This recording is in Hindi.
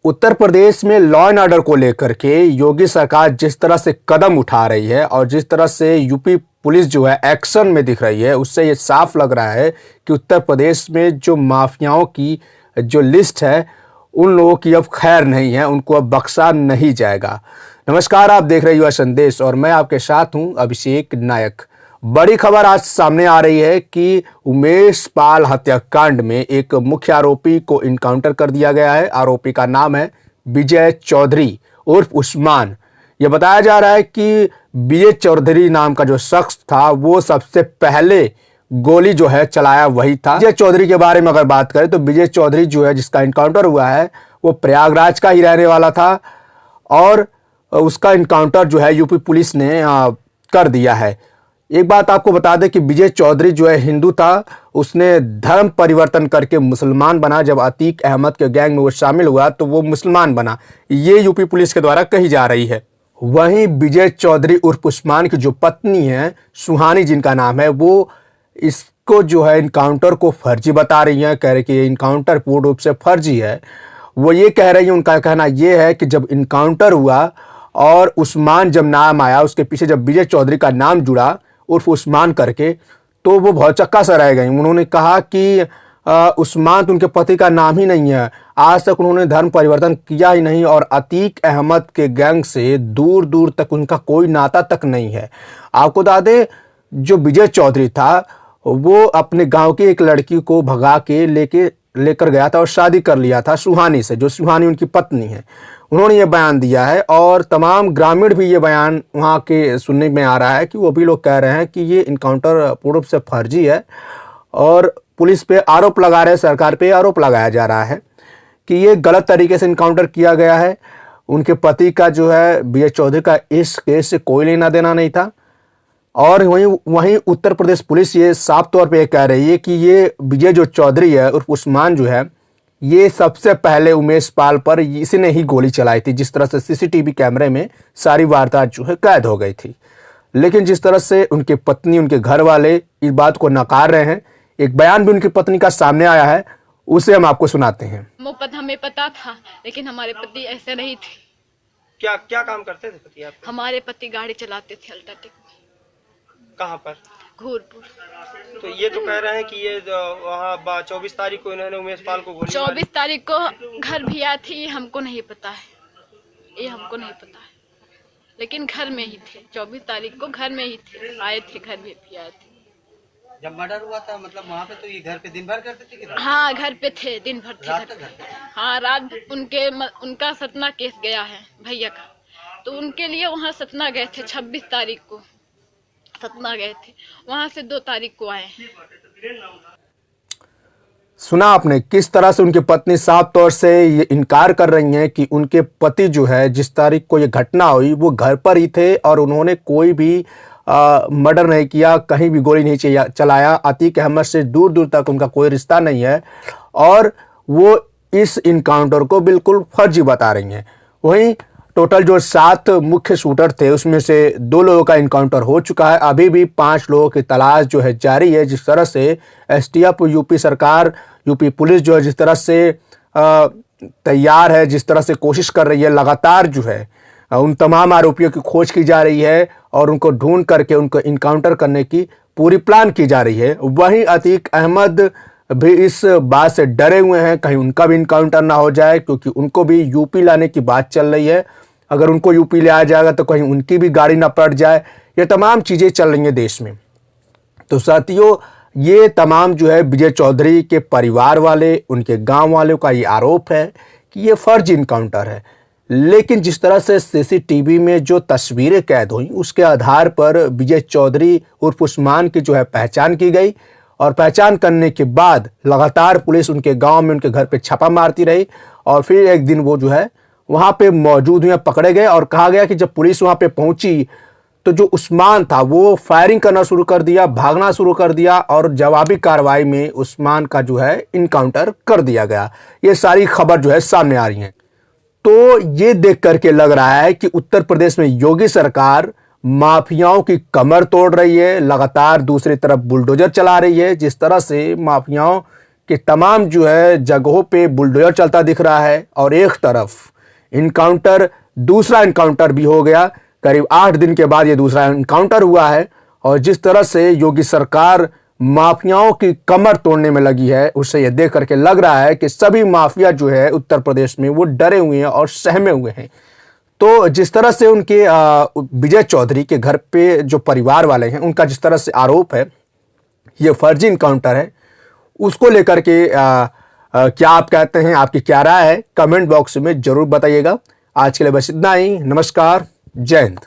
उत्तर प्रदेश में लॉ एंड ऑर्डर को लेकर के योगी सरकार जिस तरह से कदम उठा रही है और जिस तरह से यूपी पुलिस जो है एक्शन में दिख रही है, उससे ये साफ लग रहा है कि उत्तर प्रदेश में जो माफियाओं की जो लिस्ट है उन लोगों की अब खैर नहीं है, उनको अब बख्शा नहीं जाएगा। नमस्कार, आप देख रहे युवा संदेश और मैं आपके साथ हूं अभिषेक नायक। बड़ी खबर आज सामने आ रही है कि उमेश पाल हत्याकांड में एक मुख्य आरोपी को इनकाउंटर कर दिया गया है। आरोपी का नाम है विजय चौधरी उर्फ उस्मान। यह बताया जा रहा है कि विजय चौधरी नाम का जो शख्स था वो सबसे पहले गोली जो है चलाया वही था। विजय चौधरी के बारे में अगर बात करें तो विजय चौधरी जो है जिसका इनकाउंटर हुआ है वो प्रयागराज का ही रहने वाला था और उसका इनकाउंटर जो है यूपी पुलिस ने कर दिया है। एक बात आपको बता दें कि विजय चौधरी जो है हिंदू था, उसने धर्म परिवर्तन करके मुसलमान बना। जब अतीक अहमद के गैंग में वो शामिल हुआ तो वो मुसलमान बना, ये यूपी पुलिस के द्वारा कही जा रही है। वहीं विजय चौधरी उर्फ उस्मान की जो पत्नी है सुहानी जिनका नाम है, वो इसको जो है इनकाउंटर को फर्जी बता रही हैं। कह रही कि ये इनकाउंटर पूर्ण रूप से फर्जी है। वो ये कह रही है, उनका कहना ये है कि जब इनकाउंटर हुआ और उस्मान जब नाम आया, उसके पीछे जब विजय चौधरी का नाम जुड़ा उर्फ उस्मान करके, तो वो बहुत चक्का सा रह गई। उन्होंने कहा कि उस्मान तो उनके पति का नाम ही नहीं है, आज तक उन्होंने धर्म परिवर्तन किया ही नहीं और अतीक अहमद के गैंग से दूर दूर तक उनका कोई नाता तक नहीं है। आपको बता दें, जो विजय चौधरी था वो अपने गांव की एक लड़की को भगा के लेकर गया था और शादी कर लिया था सुहानी से, जो सुहानी उनकी पत्नी है। उन्होंने ये बयान दिया है और तमाम ग्रामीण भी ये बयान वहाँ के सुनने में आ रहा है कि वो भी लोग कह रहे हैं कि ये इनकाउंटर पूर्ण रूप से फर्जी है और पुलिस पे आरोप लगा रहे हैं, सरकार पे आरोप लगाया जा रहा है कि ये गलत तरीके से इनकाउंटर किया गया है। उनके पति का जो है विजय चौधरी का इस केस से कोई लेना देना नहीं था। और वहीं उत्तर प्रदेश पुलिस ये साफ तौर पे कह रही है कि ये विजय जो चौधरी है और उस्मान जो है, ये सबसे पहले उमेश पाल पर इसने ही गोली चलाई थी, जिस तरह से सीसीटीवी कैमरे में सारी वारदात जो है कैद हो गई थी। लेकिन जिस तरह से उनकी पत्नी, उनके घर वाले इस बात को नकार रहे हैं, एक बयान भी उनकी पत्नी का सामने आया है, उसे हम आपको सुनाते हैं। हमें पता था लेकिन हमारे पति ऐसे नहीं थे। क्या क्या काम करते थे पति आपके? हमारे पति गाड़ी चलाते थे अल्ट्राटेक में। कहाँ पर? घूरपुर। तो ये तो कह रहे हैं कि ये वहाँ 24 तारीख को इन्होंने उमेश पाल को गोली 24 तारीख को घर भी आई थी, हमको नहीं पता है, ये हमको नहीं पता है, लेकिन घर में ही थे। 24 तारीख को घर में ही थे, आए थे, घर में भी आए थे। जब मर्डर हुआ था मतलब वहाँ पे तो ये घर पे दिन भर करते थे कि रात? हाँ, घर पे थे, दिन भर थे रात घर तक पे। हाँ, रात उनका सतना केस गया है भैया का, तो उनके लिए वहाँ सतना गए थे। 26 तारीख को सतना गए थे, वहां से 2 तारीख को आए हैं। सुना आपने किस तरह से उनकी पत्नी साफ तौर से ये इनकार कर रही हैं कि उनके पति जो है जिस तारीख को ये घटना हुई वो घर पर ही थे और उन्होंने कोई भी मर्डर नहीं किया, कहीं भी गोली नहीं चलाया। अतीक अहमद से दूर दूर तक उनका कोई रिश्ता नहीं है और वो इस इनकाउंटर को बिल्कुल फर्जी बता रही हैं। वहीं टोटल जो 7 मुख्य शूटर थे उसमें से 2 लोगों का इनकाउंटर हो चुका है। अभी भी 5 लोगों की तलाश जो है जारी है। जिस तरह से एसटीएफ, यूपी सरकार, यूपी पुलिस जो है जिस तरह से तैयार है, जिस तरह से कोशिश कर रही है, लगातार जो है उन तमाम आरोपियों की खोज की जा रही है और उनको ढूंढ करके उनको इनकाउंटर करने की पूरी प्लान की जा रही है। वहीं अतीक अहमद भी इस बात से डरे हुए हैं कहीं उनका भी इनकाउंटर ना हो जाए, क्योंकि उनको भी यूपी लाने की बात चल रही है। अगर उनको यूपी ले आया जाएगा तो कहीं उनकी भी गाड़ी ना पलट जाए। ये तमाम चीज़ें चल रही हैं देश में। तो साथियों, ये तमाम जो है विजय चौधरी के परिवार वाले, उनके गांव वालों का ये आरोप है कि ये फर्जी इनकाउंटर है। लेकिन जिस तरह से सीसीटीवी में जो तस्वीरें कैद हुई उसके आधार पर विजय चौधरी उर्फ उस्मान की जो है पहचान की गई और पहचान करने के बाद लगातार पुलिस उनके गांव में, उनके घर पे छापा मारती रही और फिर एक दिन वो जो है वहां पे मौजूद हुए, पकड़े गए। और कहा गया कि जब पुलिस वहां पे पहुंची तो जो उस्मान था वो फायरिंग करना शुरू कर दिया, भागना शुरू कर दिया और जवाबी कार्रवाई में उस्मान का जो है इनकाउंटर कर दिया गया। ये सारी खबर जो है सामने आ रही है। तो ये देख करके लग रहा है कि उत्तर प्रदेश में योगी सरकार माफियाओं की कमर तोड़ रही है, लगातार दूसरी तरफ बुलडोजर चला रही है। जिस तरह से माफियाओं कि तमाम जो है जगहों पे बुलडोजर चलता दिख रहा है और एक तरफ इनकाउंटर, दूसरा इनकाउंटर भी हो गया। करीब 8 दिन के बाद ये दूसरा इनकाउंटर हुआ है और जिस तरह से योगी सरकार माफियाओं की कमर तोड़ने में लगी है, उससे यह देख करके लग रहा है कि सभी माफिया जो है उत्तर प्रदेश में वो डरे हुए हैं और सहमे हुए हैं। तो जिस तरह से उनके विजय चौधरी के घर पे जो परिवार वाले हैं, उनका जिस तरह से आरोप है ये फर्जी इनकाउंटर है, उसको लेकर के क्या आप कहते हैं, आपकी क्या राय है, कमेंट बॉक्स में जरूर बताइएगा। आज के लिए बस इतना ही। नमस्कार, जय हिंद।